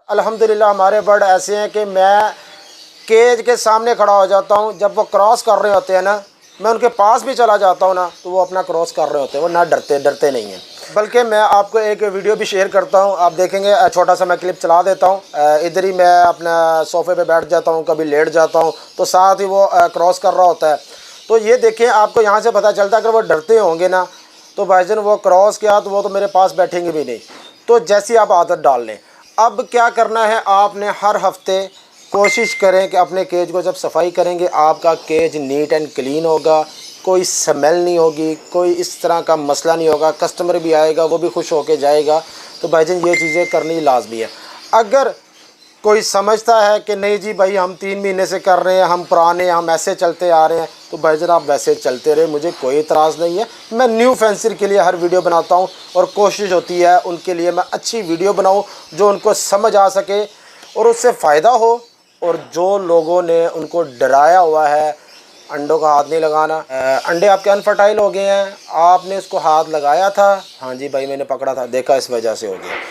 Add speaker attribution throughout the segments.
Speaker 1: अल्हम्दुलिल्लाह हमारे बर्ड ऐसे हैं कि मैं केज के सामने खड़ा हो जाता हूँ। जब वो क्रॉस कर रहे होते हैं ना, मैं उनके पास भी चला जाता हूँ ना, तो वो अपना क्रॉस कर रहे होते हैं। वो ना डरते नहीं हैं। बल्कि मैं आपको एक वीडियो भी शेयर करता हूँ, आप देखेंगे। छोटा सा मैं क्लिप चला देता हूँ। इधर ही मैं अपना सोफ़े पे बैठ जाता हूँ, कभी लेट जाता हूँ, तो साथ ही वो क्रॉस कर रहा होता है। तो ये देखें, आपको यहाँ से पता चलता है अगर वो डरते होंगे ना, तो भाईजान वो क्रॉस किया तो वो तो मेरे पास बैठेंगे भी नहीं। तो जैसी आप आदत डाल लें। अब क्या करना है, आपने हर हफ्ते कोशिश करें कि अपने केज को जब सफाई करेंगे, आपका केज नीट एंड क्लीन होगा, कोई स्मेल नहीं होगी, कोई इस तरह का मसला नहीं होगा। कस्टमर भी आएगा, वो भी खुश होके जाएगा। तो भाईजान ये चीज़ें करनी लाजमी है। अगर कोई समझता है कि नहीं जी भाई हम 3 महीने से कर रहे हैं, हम पुराने, हम ऐसे चलते आ रहे हैं, तो भाईजान आप वैसे चलते रहे, मुझे कोई इतराज़ नहीं है। मैं न्यू फेंसर के लिए हर वीडियो बनाता हूं और कोशिश होती है उनके लिए मैं अच्छी वीडियो बनाऊं जो उनको समझ आ सके और उससे फ़ायदा हो। और जो लोगों ने उनको डराया हुआ है, अंडों का हाथ नहीं लगाना, अंडे आपके अनफर्टाइल हो गए हैं, आपने उसको हाथ लगाया था, हाँ जी भाई मैंने पकड़ा था, देखा इस वजह से हो गया।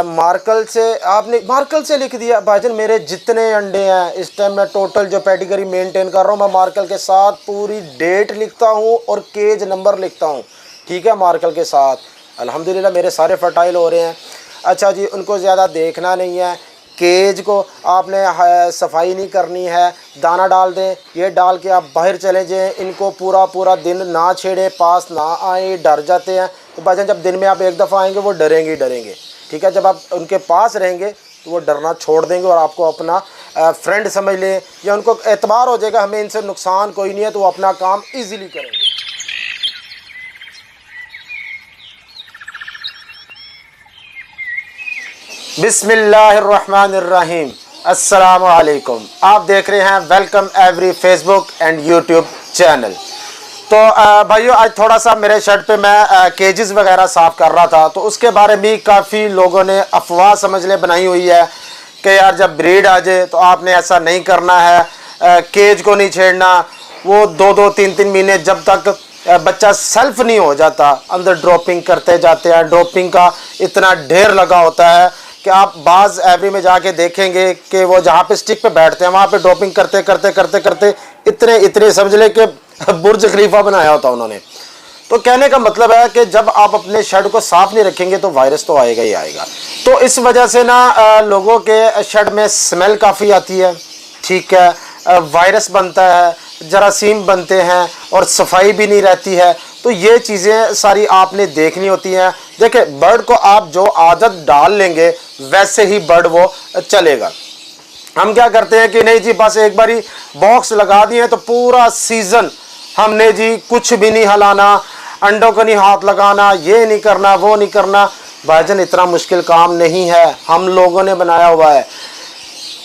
Speaker 1: मार्कल से आपने मार्कल से लिख दिया। भाईजान मेरे जितने अंडे हैं इस टाइम, मैं टोटल जो पेडिग्री मेंटेन कर रहा हूँ, मैं मार्कल के साथ पूरी डेट लिखता हूँ और केज नंबर लिखता हूँ। ठीक है, मार्कल के साथ अल्हम्दुलिल्लाह मेरे सारे फर्टाइल हो रहे हैं। अच्छा जी, उनको ज़्यादा देखना नहीं है। केज को आपने सफाई नहीं करनी है, दाना डाल दें, ये डाल के आप बाहर चले जाएं। इनको पूरा दिन ना छेड़े, पास ना आए, डर जाते हैं। तो भाईजान जब दिन में आप एक दफ़ा आएंगे वो डरेंगे। ठीक है, जब आप उनके पास रहेंगे तो वो डरना छोड़ देंगे और आपको अपना फ्रेंड समझ लें, या उनको एतबार हो जाएगा हमें इनसे नुकसान कोई नहीं है, तो वो अपना काम ईज़िली करेंगे। बिस्मिल्लाहिर्रहमानिर्रहीम। अस्सलामु अलैकुम। आप देख रहे हैं welcome every Facebook and YouTube channel. तो भाइयों, आज थोड़ा सा मेरे शर्ट पे मैं केजेस वगैरह साफ़ कर रहा था, तो उसके बारे में काफ़ी लोगों ने अफवाह समझ ले बनाई हुई है कि यार जब ब्रीड आ जाए तो आपने ऐसा नहीं करना है, केज को नहीं छेड़ना। वो 2-3 महीने जब तक बच्चा सेल्फ नहीं हो जाता, अंदर ड्रॉपिंग करते जाते हैं। ड्रॉपिंग का इतना ढेर लगा होता है कि आप बाज़ एवरी में जाके देखेंगे कि वो जहाँ पे स्टिक पे बैठते हैं वहाँ पे ड्रॉपिंग करते इतने समझ ले कि बुर्ज खलीफा बनाया होता उन्होंने। तो कहने का मतलब है कि जब आप अपने शेड को साफ़ नहीं रखेंगे तो वायरस तो आएगा ही आएगा। तो इस वजह से ना लोगों के शेड में स्मेल काफ़ी आती है। ठीक है, वायरस बनता है, जरासीम बनते हैं और सफाई भी नहीं रहती है। तो ये चीज़ें सारी आपने देखनी होती हैं। देखिए, बर्ड को आप जो आदत डाल लेंगे वैसे ही बर्ड वो चलेगा। हम क्या करते हैं कि नहीं जी बस एक बारी बॉक्स लगा दिए तो पूरा सीज़न हमने जी कुछ भी नहीं हिलाना, अंडों को नहीं हाथ लगाना, ये नहीं करना, वो नहीं करना। भाईजान इतना मुश्किल काम नहीं है, हम लोगों ने बनाया हुआ है।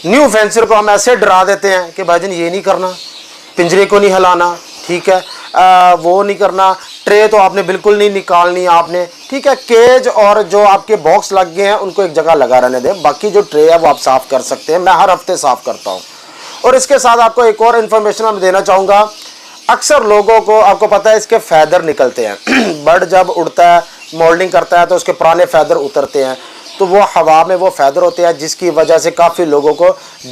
Speaker 1: न्यू फेंसर को हम ऐसे डरा देते हैं कि भाईजान ये नहीं करना, पिंजरे को नहीं हिलाना, ठीक है, वो नहीं करना, ट्रे तो आपने बिल्कुल नहीं निकालनी आपने। ठीक है, केज और जो आपके बॉक्स लग गए हैं उनको एक जगह लगा रहने दें, बाकी जो ट्रे है वो आप साफ़ कर सकते हैं। मैं हर हफ्ते साफ़ करता हूँ। और इसके साथ आपको एक और इन्फॉर्मेशन मैं देना चाहूँगा। अक्सर लोगों को, आपको पता है, इसके फैदर निकलते हैं। बर्ड जब उड़ता है, मोल्डिंग करता है, तो उसके पुराने फैदर उतरते हैं, तो वो हवा में वो फैदर होते हैं, जिसकी वजह से काफ़ी लोगों को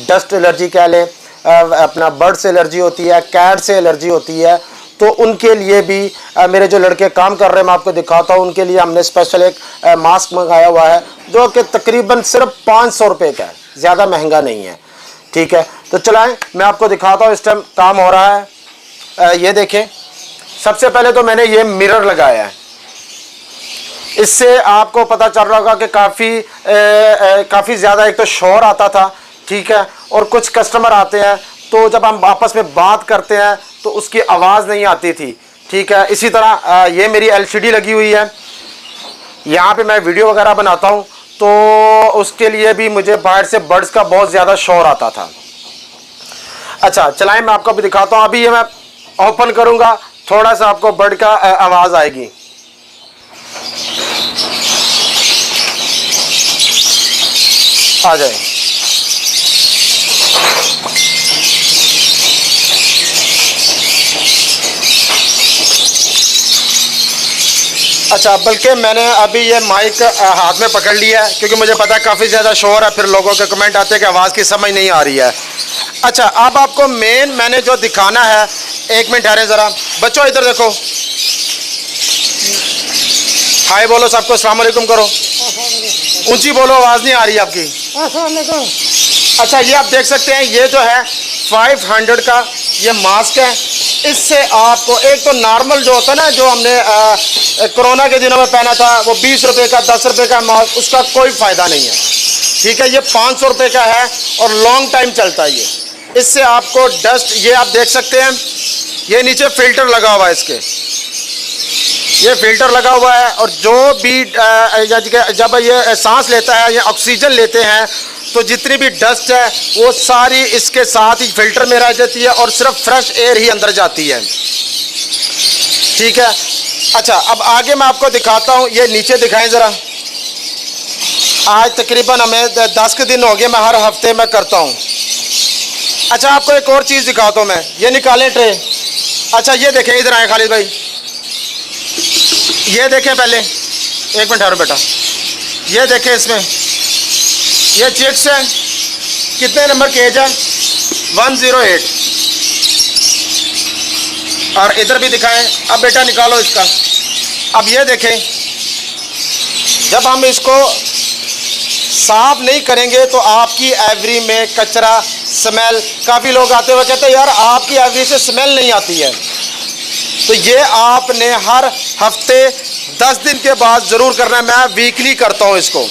Speaker 1: डस्ट एलर्जी कह लें, अपना बर्ड से एलर्जी होती है, कैट से एलर्जी होती है। तो उनके लिए भी मेरे जो लड़के काम कर रहे हैं, मैं आपको दिखाता हूँ, उनके लिए हमने स्पेशल एक मास्क मंगाया हुआ है जो कि तकरीबन सिर्फ 500 रुपये का है, ज़्यादा महंगा नहीं है। ठीक है, तो चलाएं, मैं आपको दिखाता हूँ इस टाइम काम हो रहा है। ये देखें, सबसे पहले तो मैंने ये मिरर लगाया है। इससे आपको पता चल रहा होगा कि काफ़ी ज़्यादा एक तो शोर आता था। ठीक है, और कुछ कस्टमर आते हैं तो जब हम आपस में बात करते हैं तो उसकी आवाज़ नहीं आती थी। ठीक है, इसी तरह ये मेरी LCD लगी हुई है, यहाँ पे मैं वीडियो वगैरह बनाता हूँ, तो उसके लिए भी मुझे बाहर से बर्ड्स का बहुत ज़्यादा शोर आता था। अच्छा चलाएं, मैं आपको भी दिखाता हूँ। अभी ये मैं ओपन करूँगा, थोड़ा सा आपको बर्ड का आवाज़ आएगी। आ जाए, अच्छा, बल्कि मैंने अभी ये माइक हाथ में पकड़ लिया है क्योंकि मुझे पता है काफ़ी ज़्यादा शोर है, फिर लोगों के कमेंट आते हैं कि आवाज़ की समझ नहीं आ रही है। अच्छा, अब आपको मेन मैंने जो दिखाना है, एक मिनट ठहरे ज़रा बच्चों, इधर देखो, हाय बोलो सबको, अस्सलाम वालेकुम करो, ऊंची बोलो, आवाज़ नहीं आ रही आपकी। अच्छा, ये आप देख सकते हैं, ये जो है 500 का ये मास्क है। इससे आपको एक तो नॉर्मल जो होता है ना, जो हमने कोरोना के दिनों में पहना था, वो 20 रुपये का 10 रुपये का मास्क, उसका कोई फ़ायदा नहीं है। ठीक है, ये 500 रुपये का है और लॉन्ग टाइम चलता है ये। इससे आपको डस्ट, ये आप देख सकते हैं, ये नीचे फिल्टर लगा हुआ है, इसके ये फिल्टर लगा हुआ है, और जो भी जब ये सांस लेता है या ऑक्सीजन लेते हैं तो जितनी भी डस्ट है वो सारी इसके साथ ही फिल्टर में रह जाती है और सिर्फ फ्रेश एयर ही अंदर जाती है। ठीक है। अच्छा, अब आगे मैं आपको दिखाता हूँ, ये नीचे दिखाएं ज़रा। आज तकरीबन हमें 10 के दिन हो गए, मैं हर हफ्ते में करता हूँ। अच्छा, आपको एक और चीज़ दिखाता हूँ मैं, ये निकालें ट्रे। अच्छा, ये देखें, इधर आए खालिद भाई, ये देखें, पहले एक मिनट ठहरो बेटा, ये देखें, इसमें ये चिक्स है, कितने नंबर केज है, 108। और इधर भी दिखाएं। अब बेटा निकालो इसका। अब ये देखें, जब हम इसको साफ नहीं करेंगे तो आपकी एवरी में कचरा, स्मेल, काफ़ी लोग आते हुए कहते हैं यार आपकी एवरी से स्मेल नहीं आती है, तो ये आपने हर हफ्ते 10 दिन के बाद ज़रूर करना है। मैं वीकली करता हूँ इसको।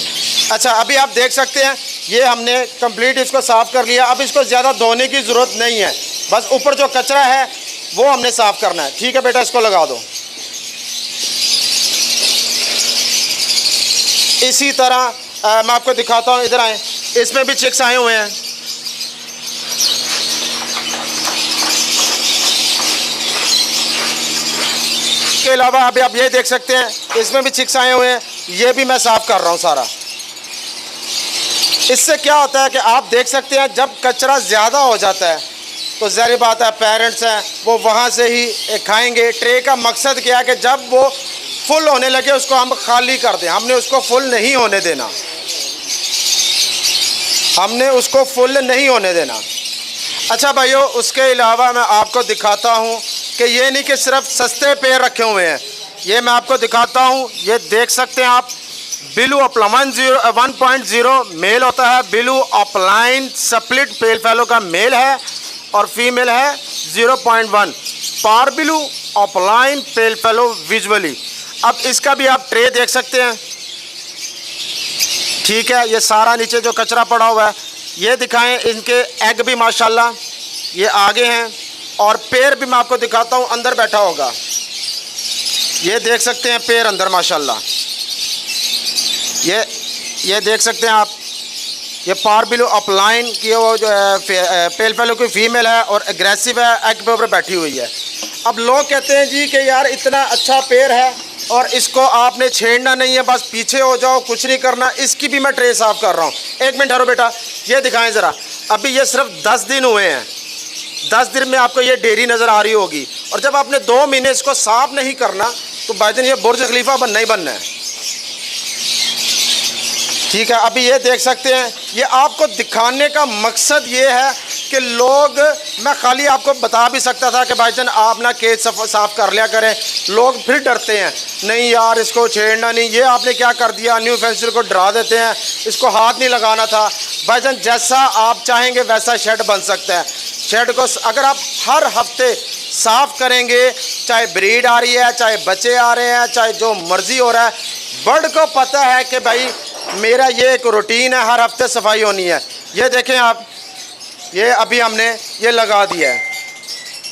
Speaker 1: अच्छा, अभी आप देख सकते हैं, ये हमने कंप्लीट इसको साफ़ कर लिया। अब इसको ज़्यादा धोने की ज़रूरत नहीं है, बस ऊपर जो कचरा है वो हमने साफ़ करना है। ठीक है बेटा, इसको लगा दो। इसी तरह मैं आपको दिखाता हूँ, इधर आए, इसमें भी चिक्स आए हुए हैं। के अलावा अभी आप ये देख सकते हैं, इसमें भी चिक्स आए हुए हैं, ये भी मैं साफ़ कर रहा हूँ सारा। इससे क्या होता है कि आप देख सकते हैं, जब कचरा ज़्यादा हो जाता है तो ज़ाहिर बात है पेरेंट्स हैं वो वहाँ से ही खाएंगे। ट्रे का मकसद क्या है कि जब वो फुल होने लगे उसको हम खाली कर दें, हमने उसको फुल नहीं होने देना, हमने उसको फुल नहीं होने देना। अच्छा भाइयों, उसके अलावा मैं आपको दिखाता हूँ कि ये नहीं कि सिर्फ सस्ते पेड़ रखे हुए हैं, ये मैं आपको दिखाता हूँ। ये देख सकते हैं आप, बिलू अपलाइन 1.0 मेल होता है, बिलू अपलाइन स्प्लिट पेल फेलो का मेल है और फीमेल है 0.1 पार बिलू अपलाइन पेल फेलो विजुअली। अब इसका भी आप ट्रे देख सकते हैं। ठीक है, ये सारा नीचे जो कचरा पड़ा हुआ है ये दिखाएं। इनके एग भी माशाल्लाह ये आगे हैं, और पैर भी मैं आपको दिखाता हूँ, अंदर बैठा होगा, ये देख सकते हैं पैर अंदर माशाल्लाह। ये देख सकते हैं आप, ये पारबिलो अपलाइन की वो जो है पेल फेलो की फ़ीमेल है और एग्रेसिव है, एग पे ऊपर बैठी हुई है। अब लोग कहते हैं जी कि यार इतना अच्छा पेड़ है और इसको आपने छेड़ना नहीं है, बस पीछे हो जाओ, कुछ नहीं करना। इसकी भी मैं ट्रे साफ़ कर रहा हूँ। एक मिनट ठहरो बेटा, ये दिखाएं ज़रा। अभी ये सिर्फ 10 दिन हुए हैं, 10 दिन में आपको ये डेरी नज़र आ रही होगी, और जब आपने 2 महीने इसको साफ़ नहीं करना तो भाईजान ये बुर्ज खलीफा बनना ही बनना है। ठीक है, अभी ये देख सकते हैं, ये आपको दिखाने का मकसद ये है कि लोग, मैं खाली आपको बता भी सकता था कि भाईजान आप ना केज साफ़ कर लिया करें, लोग फिर डरते हैं, नहीं यार इसको छेड़ना नहीं। ये आपने क्या कर दिया, न्यू फेंसर को डरा देते हैं, इसको हाथ नहीं लगाना था। भाईजान जैसा आप चाहेंगे वैसा शेड बन सकता है। शेड को अगर आप हर हफ्ते साफ़ करेंगे, चाहे ब्रीड आ रही है, चाहे बच्चे आ रहे हैं, चाहे जो मर्ज़ी हो रहा है, बर्ड को पता है कि भाई मेरा ये एक रूटीन है, हर हफ्ते सफाई होनी है। ये देखें आप, ये अभी हमने ये लगा दिया है,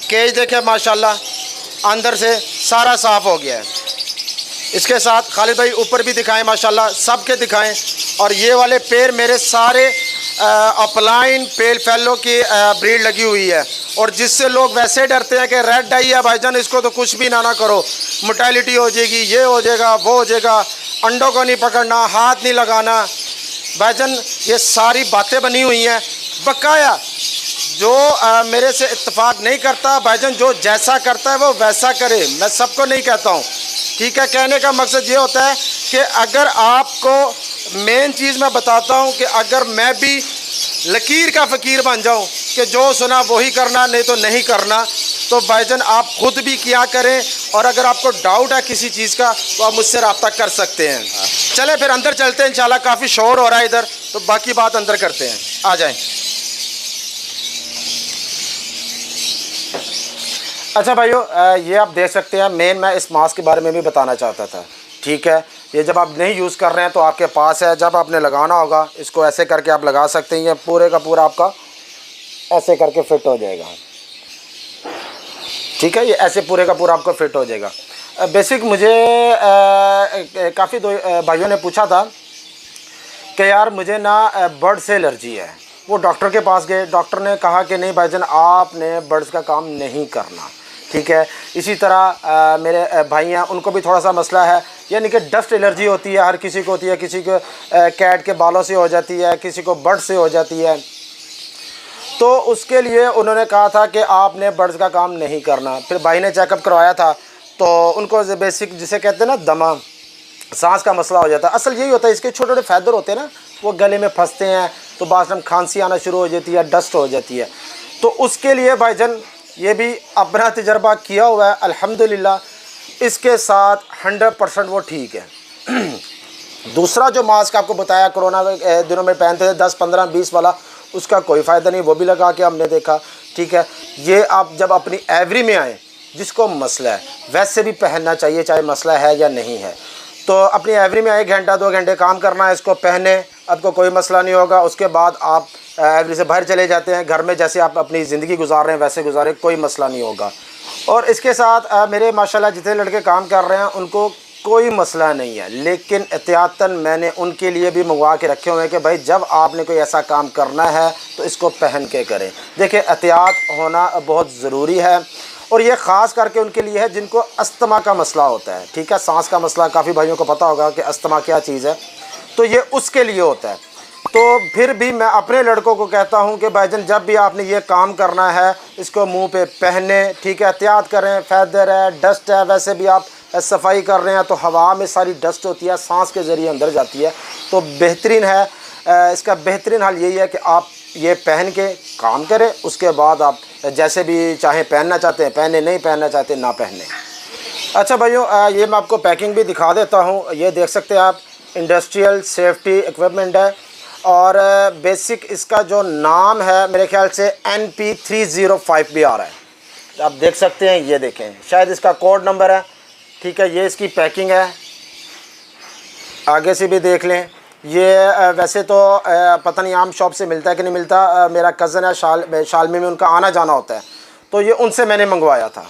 Speaker 1: केज देखें माशाल्लाह अंदर से सारा साफ़ हो गया है। इसके साथ खालिद भाई ऊपर भी दिखाएं माशाल्लाह, सब के दिखाएं। और ये वाले पेड़ मेरे सारे अपलाइन पेल फेलो की ब्रीड लगी हुई है, और जिससे लोग वैसे डरते हैं कि रेड डाई है भाईजान इसको तो कुछ भी ना करो, मोर्टेलिटी हो जाएगी, ये हो जाएगा, वो हो जाएगा, अंडों को नहीं पकड़ना, हाथ नहीं लगाना। भाईजान ये सारी बातें बनी हुई हैं बकाया। जो मेरे से इत्तेफाक नहीं करता भाईजान, जो जैसा करता है वो वैसा करे, मैं सबको नहीं कहता हूँ। ठीक है, कहने का मकसद ये होता है कि अगर आपको मेन चीज़ मैं बताता हूँ कि अगर मैं भी लकीर का फ़कीर बन जाऊँ कि जो सुना वही करना, नहीं तो नहीं करना, तो भाईजान आप ख़ुद भी किया करें। और अगर आपको डाउट है किसी चीज़ का तो आप मुझसे रब्ता कर सकते हैं। चले फिर अंदर चलते हैं, इंशाल्लाह काफ़ी शोर हो रहा है इधर, तो बाकी बात अंदर करते हैं। आ जाएं। अच्छा भाइयों, ये आप देख सकते हैं, मेन मैं इस मास्क के बारे में भी बताना चाहता था। ठीक है, ये जब आप नहीं यूज़ कर रहे हैं तो आपके पास है, जब आपने लगाना होगा इसको ऐसे करके आप लगा सकते हैं, ये पूरे का पूरा आपका ऐसे करके फिट हो जाएगा। ठीक है, ये ऐसे पूरे का पूरा आपको फिट हो जाएगा। बेसिक मुझे काफ़ी भाइयों ने पूछा था कि यार मुझे ना बर्ड से एलर्जी है। वो डॉक्टर के पास गए, डॉक्टर ने कहा कि नहीं भाईजान आपने बर्ड्स का काम नहीं करना। ठीक है, इसी तरह मेरे भाई हैं, उनको भी थोड़ा सा मसला है, यानी कि डस्ट एलर्जी होती है, हर किसी को होती है, किसी को कैट के बालों से हो जाती है, किसी को बर्ड से हो जाती है। तो उसके लिए उन्होंने कहा था कि आपने बर्ड्स का काम नहीं करना। फिर भाई ने चेकअप करवाया था तो उनको बेसिक जिसे कहते हैं ना दमा, सांस का मसला हो जाता है। असल यही होता है, इसके छोटे छोटे फैदर होते हैं ना, वो गले में फंसते हैं तो बाद में खांसी आना शुरू हो जाती है, डस्ट हो जाती है। तो उसके लिए भाईजान ये भी अपना तजर्बा किया हुआ है, अल्हम्दुलिल्लाह इसके साथ 100% वो ठीक है। दूसरा जो मास्क आपको बताया कोरोना दिनों में पहनते थे 10, 15, 20 वाला, उसका कोई फ़ायदा नहीं, वो भी लगा के हमने देखा। ठीक है, ये आप जब अपनी एवरी में आए, जिसको मसला है वैसे भी पहनना चाहिए, चाहे मसला है या नहीं है। तो अपनी एवरी में 1 घंटा 2 घंटे काम करना है, इसको पहने, आपको कोई मसला नहीं होगा। उसके बाद आप एवरी से बाहर चले जाते हैं, घर में जैसे आप अपनी ज़िंदगी गुजार रहे हैं वैसे गुजारे, कोई मसला नहीं होगा। और इसके साथ मेरे माशाल्लाह जितने लड़के काम कर रहे हैं उनको कोई मसला नहीं है, लेकिन एहतियातन मैंने उनके लिए भी मंगवा के रखे हुए हैं कि भाई जब आपने कोई ऐसा काम करना है तो इसको पहन के करें। देखिए, एहतियात होना बहुत ज़रूरी है, और ये ख़ास करके उनके लिए है जिनको अस्थमा का मसला होता है। ठीक है, सांस का मसला काफ़ी भाइयों को पता होगा कि अस्थमा क्या चीज़ है, तो ये उसके लिए होता है। तो फिर भी मैं अपने लड़कों को कहता हूं कि भाईजान जब भी आपने ये काम करना है इसको मुंह पे पहने। ठीक है, एहतियात करें, फैदर है, डस्ट है, वैसे भी आप सफाई कर रहे हैं तो हवा में सारी डस्ट होती है, सांस के ज़रिए अंदर जाती है, तो बेहतरीन है। इसका बेहतरीन हाल यही है कि आप ये पहन के काम करें, उसके बाद आप जैसे भी चाहें पहनना चाहते हैं पहने, नहीं पहनना चाहते ना पहने। अच्छा भाइयों, ये मैं आपको पैकिंग भी दिखा देता हूँ। ये देख सकते हैं आप, इंडस्ट्रियल सेफ्टी इक्विपमेंट है, और बेसिक इसका जो नाम है मेरे ख्याल से NP305 भी आ रहा है, आप देख सकते हैं। ये देखें, शायद इसका कोड नंबर है। ठीक है, ये इसकी पैकिंग है, आगे से भी देख लें। ये वैसे तो पता नहीं आम शॉप से मिलता है कि नहीं मिलता, मेरा कज़न है शालमी में, उनका आना जाना होता है, तो ये उनसे मैंने मंगवाया था।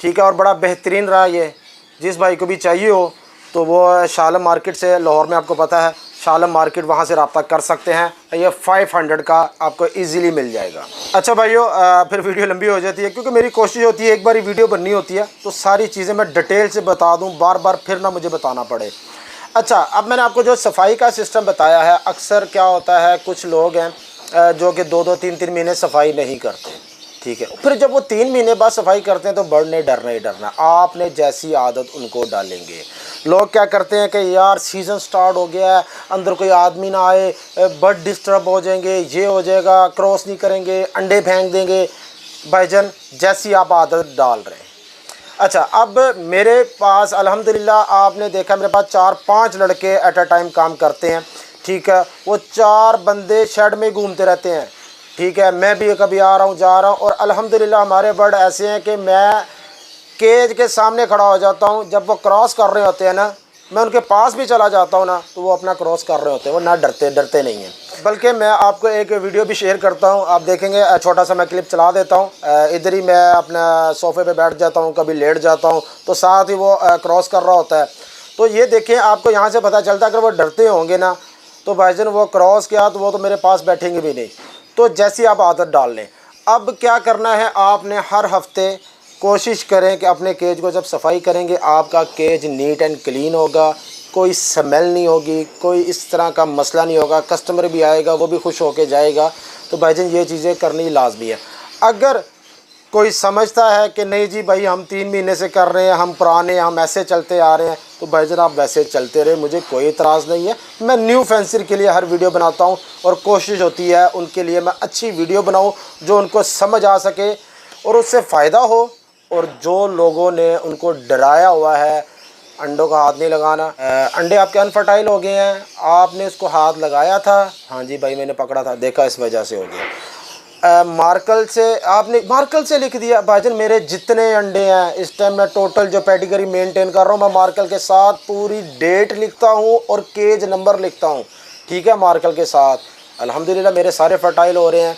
Speaker 1: ठीक है, और बड़ा बेहतरीन रहा ये। जिस भाई को भी चाहिए हो तो वो शालम मार्केट से, लाहौर में आपको पता है शालम मार्केट, वहाँ से रब्ता कर सकते हैं। ये 500 का आपको इजीली मिल जाएगा। अच्छा भाइयों, फिर वीडियो लंबी हो जाती है, क्योंकि मेरी कोशिश होती है एक बार वीडियो बननी होती है तो सारी चीज़ें मैं डिटेल से बता दूँ, बार बार फिर ना मुझे बताना पड़े। अच्छा, अब मैंने आपको जो सफाई का सिस्टम बताया है, अक्सर क्या होता है कुछ लोग हैं जो कि 2-2, 3-3 महीने सफाई नहीं करते। ठीक है, फिर जब वो 3 महीने बाद सफाई करते हैं तो बढ़ने डरना ही डरना। आपने जैसी आदत उनको डालेंगे। लोग क्या करते हैं कि यार सीज़न स्टार्ट हो गया है, अंदर कोई आदमी ना आए, बर्ड डिस्टर्ब हो जाएंगे, ये हो जाएगा, क्रॉस नहीं करेंगे, अंडे फेंक देंगे। भाईजान जैसी आप आदत डाल रहे हैं। अच्छा, अब मेरे पास अल्हम्दुलिल्लाह आपने देखा मेरे पास 4-5 लड़के एट अ टाइम काम करते हैं। ठीक है, वो 4 बंदे शेड में घूमते रहते हैं। ठीक है, मैं भी कभी आ रहा हूँ जा रहा हूँ, और अल्हम्दुलिल्लाह हमारे बर्ड ऐसे हैं कि मैं केज के सामने खड़ा हो जाता हूँ, जब वो क्रॉस कर रहे होते हैं ना, मैं उनके पास भी चला जाता हूँ ना, तो वो अपना क्रॉस कर रहे होते हैं, वो ना डरते नहीं हैं। बल्कि मैं आपको एक वीडियो भी शेयर करता हूँ, आप देखेंगे, छोटा सा मैं क्लिप चला देता हूँ। इधर ही मैं अपना सोफ़े पे बैठ जाता हूँ, कभी लेट जाता हूँ, तो साथ ही वो क्रॉस कर रहा होता है। तो ये देखें, आपको यहाँ से पता चलता है अगर वो डरते होंगे ना तो भाईजान वो क्रॉस किया तो वो तो मेरे पास बैठेंगे भी नहीं। तो जैसी आप आदत डाल लें। अब क्या करना है, आपने हर हफ्ते कोशिश करें कि अपने केज को जब सफाई करेंगे, आपका केज नीट एंड क्लीन होगा, कोई स्मेल नहीं होगी, कोई इस तरह का मसला नहीं होगा, कस्टमर भी आएगा वो भी खुश होके जाएगा। तो भाईजान ये चीज़ें करनी लाजमी है। अगर कोई समझता है कि नहीं जी भाई हम 3 महीने से कर रहे हैं, हम पुराने, हम ऐसे चलते आ रहे हैं, तो भाई जनाब वैसे चलते रहे, मुझे कोई इतराज़ नहीं है। मैं न्यू फेंसर के लिए हर वीडियो बनाता हूं और कोशिश होती है उनके लिए मैं अच्छी वीडियो बनाऊं जो उनको समझ आ सके और उससे फ़ायदा हो। और जो लोगों ने उनको डराया हुआ है अंडों का हाथ नहीं लगाना, अंडे आपके अनफर्टाइल हो गए हैं, आपने उसको हाथ लगाया था, हाँ जी भाई मैंने पकड़ा था, देखा इस वजह से हो गया। मार्कल से आपने मार्कल से लिख दिया, भाईजान मेरे जितने अंडे हैं इस टाइम मैं टोटल जो पेडिग्री मेंटेन कर रहा हूँ मैं मार्कल के साथ पूरी डेट लिखता हूँ और केज नंबर लिखता हूँ, ठीक है। मार्कल के साथ अल्हम्दुलिल्लाह मेरे सारे फर्टाइल हो रहे हैं।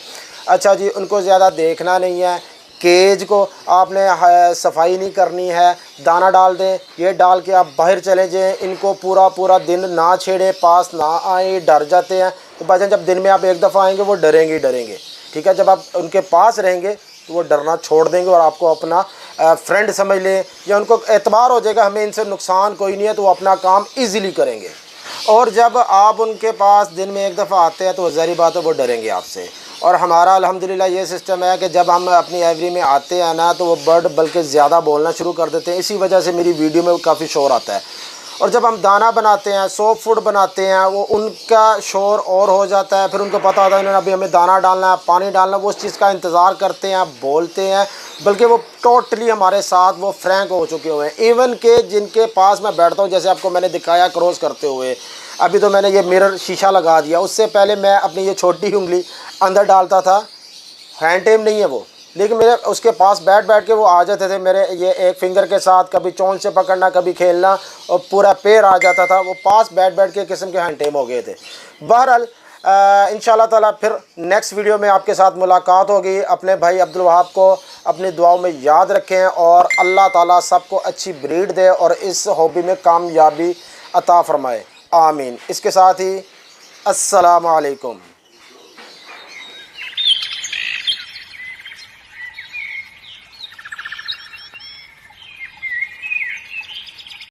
Speaker 1: अच्छा जी, उनको ज़्यादा देखना नहीं है, केज को आपने सफाई नहीं करनी है, दाना डाल दें, ये डाल के आप बाहर चले जाएँ, इनको पूरा दिन ना छेड़े, पास ना आए, डर जाते हैं। तो भाईजान जब दिन में आप एक दफ़ा आएंगे वो डरेंगे ही डरेंगे, ठीक है। जब आप उनके पास रहेंगे तो वो डरना छोड़ देंगे और आपको अपना फ्रेंड समझ लें, या उनको एतबार हो जाएगा हमें इनसे नुकसान कोई नहीं है, तो वो अपना काम ईज़िली करेंगे। और जब आप उनके पास दिन में एक दफ़ा आते हैं तो ज़ाहिर बात है वो डरेंगे आपसे। और हमारा अल्हम्दुलिल्लाह ये सिस्टम है कि जब हम अपनी एवरी में आते हैं ना तो वो बर्ड बल्कि ज़्यादा बोलना शुरू कर देते हैं, इसी वजह से मेरी वीडियो में काफ़ी शोर आता है। और जब हम दाना बनाते हैं, सॉफ्ट फूड बनाते हैं, वो उनका शोर और हो जाता है, फिर उनको पता होता है इन्होंने अभी हमें दाना डालना है, पानी डालना है, वो उस चीज़ का इंतज़ार करते हैं, बोलते हैं, बल्कि वो टोटली हमारे साथ वो फ्रैंक हो चुके हुए हैं। इवन के जिनके पास मैं बैठता हूँ, जैसे आपको मैंने दिखाया क्रॉस करते हुए, अभी तो मैंने ये मिरर शीशा लगा दिया, उससे पहले मैं अपनी ये छोटी उंगली अंदर डालता था, हैंड टेम नहीं है वो, लेकिन मेरे उसके पास बैठ के वो आ जाते थे मेरे ये एक फिंगर के साथ, कभी चोंच से पकड़ना, कभी खेलना, और पूरा पैर आ जाता था, वो पास बैठ के किस्म के हैंड टेम हो गए थे। बहरहाल इंशाल्लाह ताला फिर नेक्स्ट वीडियो में आपके साथ मुलाकात होगी। अपने भाई अब्दुल वहाब को अपनी दुआओं में याद रखें और अल्लाह ताला सबको अच्छी ब्रीड दे और इस हॉबी में कामयाबी अता फ़रमाए, आमीन। इसके साथ ही अस्सलामु अलैकुम।